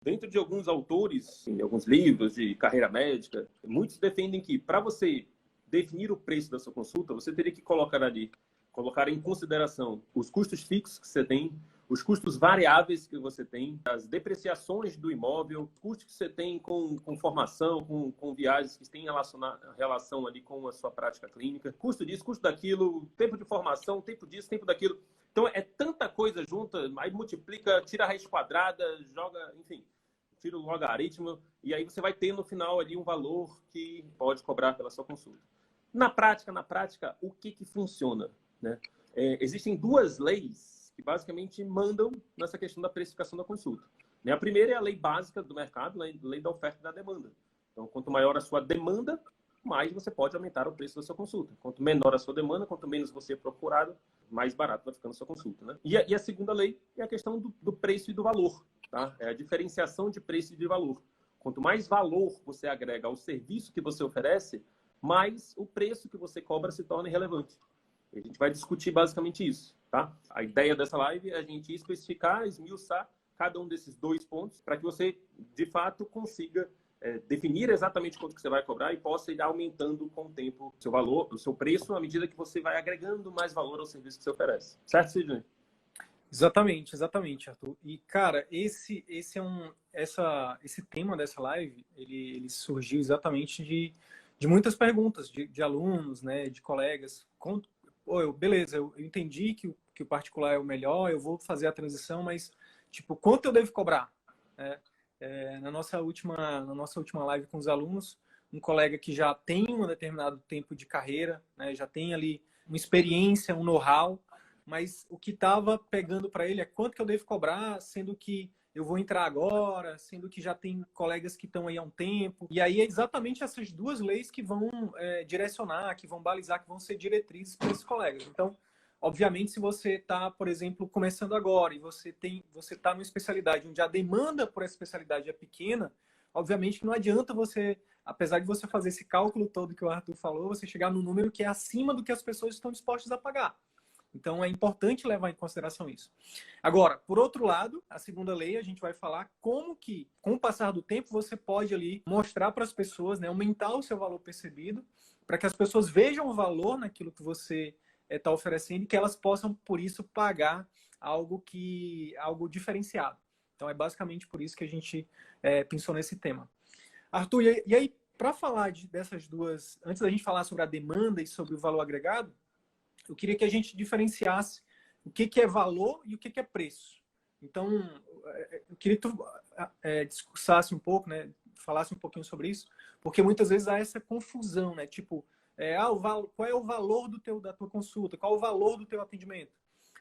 Dentro de alguns autores, em alguns livros de carreira médica, muitos defendem que para você definir o preço da sua consulta, você teria que colocar em consideração os custos fixos que você tem, os custos variáveis que você tem, as depreciações do imóvel, custos que você tem com formação, com viagens que têm relação ali com a sua prática clínica, custo disso, custo daquilo, tempo de formação, tempo disso, tempo daquilo. Então, é tanta coisa junta, aí multiplica, tira a raiz quadrada, joga, enfim, tira o logaritmo, e aí você vai ter no final ali um valor que pode cobrar pela sua consulta. Na prática, o que funciona, né? Existem duas leis que basicamente mandam nessa questão da precificação da consulta. A primeira é a lei básica do mercado, a lei da oferta e da demanda. Então, quanto maior a sua demanda, mais você pode aumentar o preço da sua consulta. Quanto menor a sua demanda, quanto menos você é procurado, mais barato vai ficando a sua consulta, né? E a segunda lei é a questão do preço e do valor, tá? É a diferenciação de preço e de valor. Quanto mais valor você agrega ao serviço que você oferece, mais o preço que você cobra se torna irrelevante. E a gente vai discutir basicamente isso, tá? A ideia dessa live é a gente especificar, esmiuçar cada um desses dois pontos para que você, de fato, consiga definir exatamente quanto que você vai cobrar e possa ir aumentando com o tempo o seu valor, o seu preço, à medida que você vai agregando mais valor ao serviço que você oferece. Certo, Sidney? Exatamente, Arthur. E, cara, esse tema dessa live, ele surgiu exatamente de muitas perguntas de alunos, né, de colegas. Beleza, eu entendi que o particular é o melhor, eu vou fazer a transição, mas, tipo, quanto eu devo cobrar? Na nossa última live com os alunos, um colega que já tem um determinado tempo de carreira, né, já tem ali uma experiência, um know-how, mas o que estava pegando para ele é quanto que eu devo cobrar, sendo que eu vou entrar agora, sendo que já tem colegas que estão aí há um tempo. E aí é exatamente essas duas leis que vão direcionar, que vão balizar, que vão ser diretrizes para esses colegas. Então, obviamente, se você está, por exemplo, começando agora e você está numa especialidade onde a demanda por essa especialidade é pequena, obviamente que não adianta você, apesar de você fazer esse cálculo todo que o Arthur falou, você chegar no número que é acima do que as pessoas estão dispostas a pagar. Então, é importante levar em consideração isso. Agora, por outro lado, a segunda lei, a gente vai falar como que, com o passar do tempo, você pode ali mostrar para as pessoas, né, aumentar o seu valor percebido, para que as pessoas vejam o valor naquilo que você está oferecendo e que elas possam, por isso, pagar algo diferenciado. Então, é basicamente por isso que a gente pensou nesse tema. Arthur, e aí, para falar dessas duas, antes da gente falar sobre a demanda e sobre o valor agregado, eu queria que a gente diferenciasse o que é valor e o que é preço. Então, eu queria que tu discursasse um pouco, né, falasse um pouquinho sobre isso, porque muitas vezes há essa confusão, né? Tipo, qual é o valor da tua consulta? Qual é o valor do teu atendimento?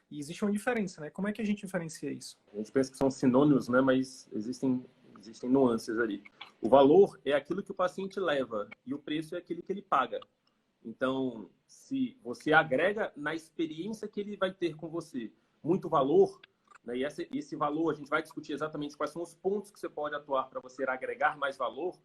E existe uma diferença, né? Como é que a gente diferencia isso? A gente pensa que são sinônimos, né? Mas existem nuances ali. O valor é aquilo que o paciente leva e o preço é aquilo que ele paga. Então, se você agrega na experiência que ele vai ter com você muito valor, né, e esse valor, a gente vai discutir exatamente quais são os pontos que você pode atuar para você agregar mais valor,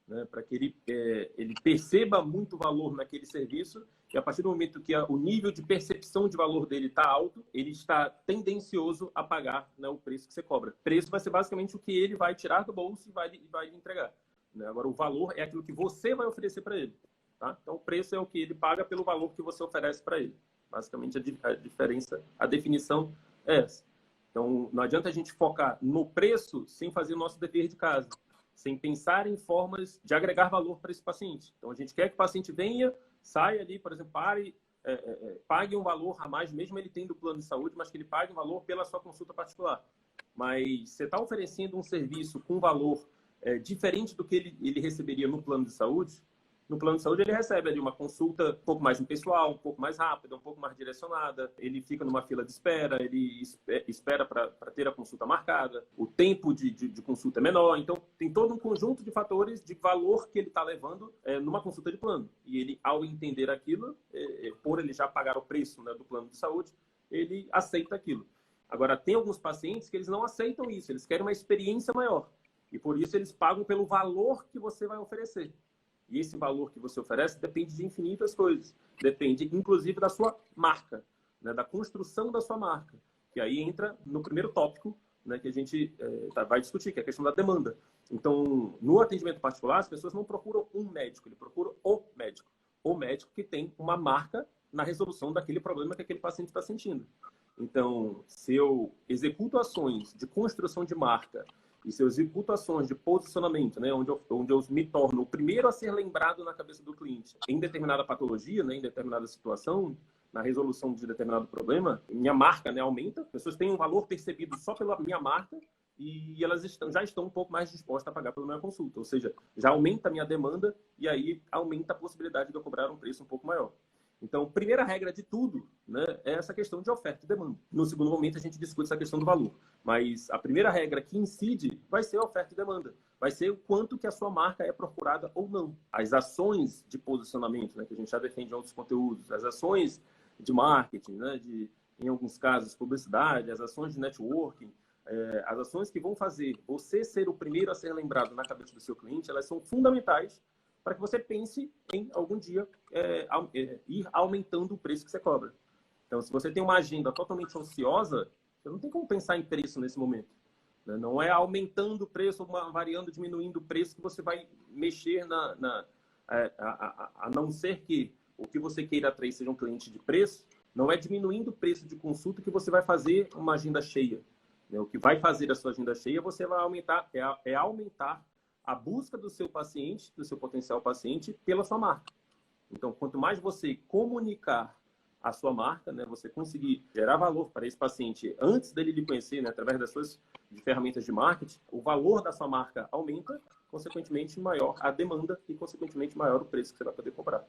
né, para que ele perceba muito valor naquele serviço, e a partir do momento que o nível de percepção de valor dele está alto, ele está tendencioso a pagar, né, o preço que você cobra. O preço vai ser basicamente o que ele vai tirar do bolso e vai lhe entregar. Né? Agora, o valor é aquilo que você vai oferecer para ele. Tá? Então, o preço é o que ele paga pelo valor que você oferece para ele. Basicamente, a diferença, a definição é essa. Então, não adianta a gente focar no preço sem fazer o nosso dever de casa, sem pensar em formas de agregar valor para esse paciente. Então, a gente quer que o paciente venha, saia ali, por exemplo, pague um valor a mais, mesmo ele tendo plano de saúde, mas que ele pague um valor pela sua consulta particular. Mas você está oferecendo um serviço com valor diferente do que ele receberia no plano de saúde. No plano de saúde, ele recebe ali uma consulta um pouco mais impessoal, um pouco mais rápida, um pouco mais direcionada. Ele fica numa fila de espera, ele espera para ter a consulta marcada. O tempo de consulta é menor. Então, tem todo um conjunto de fatores de valor que ele está levando numa consulta de plano. E ele, ao entender aquilo, por ele já pagar o preço, né, do plano de saúde, ele aceita aquilo. Agora, tem alguns pacientes que eles não aceitam isso. Eles querem uma experiência maior. E, por isso, eles pagam pelo valor que você vai oferecer. E esse valor que você oferece depende de infinitas coisas. Depende, inclusive, da sua marca, né? Da construção da sua marca. Que aí entra no primeiro tópico, né, que a gente vai discutir, que é a questão da demanda. Então, no atendimento particular, as pessoas não procuram um médico, ele procura o médico. O médico que tem uma marca na resolução daquele problema que aquele paciente está sentindo. Então, se eu executo ações de construção de marca e se eu executo ações de posicionamento, né, onde eu me torno o primeiro a ser lembrado na cabeça do cliente em determinada patologia, né, em determinada situação, na resolução de determinado problema, minha marca, né, aumenta, as pessoas têm um valor percebido só pela minha marca e elas já estão um pouco mais dispostas a pagar pela minha consulta. Ou seja, já aumenta a minha demanda e aí aumenta a possibilidade de eu cobrar um preço um pouco maior. Então, primeira regra de tudo, né, é essa questão de oferta e demanda. No segundo momento, a gente discute essa questão do valor. Mas a primeira regra que incide vai ser a oferta e demanda. Vai ser o quanto que a sua marca é procurada ou não. As ações de posicionamento, né, que a gente já defende em outros conteúdos, as ações de marketing, né, em alguns casos, publicidade, as ações de networking, as ações que vão fazer você ser o primeiro a ser lembrado na cabeça do seu cliente, elas são fundamentais para que você pense em algum dia ir aumentando o preço que você cobra. Então, se você tem uma agenda totalmente ociosa, você não tem como pensar em preço nesse momento. Né? Não é aumentando o preço, variando, diminuindo o preço que você vai mexer a não ser que o que você queira atrair seja um cliente de preço, não é diminuindo o preço de consulta que você vai fazer uma agenda cheia. Né? O que vai fazer a sua agenda cheia, você vai aumentar, aumentar a busca do seu paciente, do seu potencial paciente, pela sua marca. Então, quanto mais você comunicar a sua marca, né, você conseguir gerar valor para esse paciente antes dele lhe conhecer, né, através das suas ferramentas de marketing, o valor da sua marca aumenta, consequentemente maior a demanda e, consequentemente, maior o preço que você vai poder cobrar.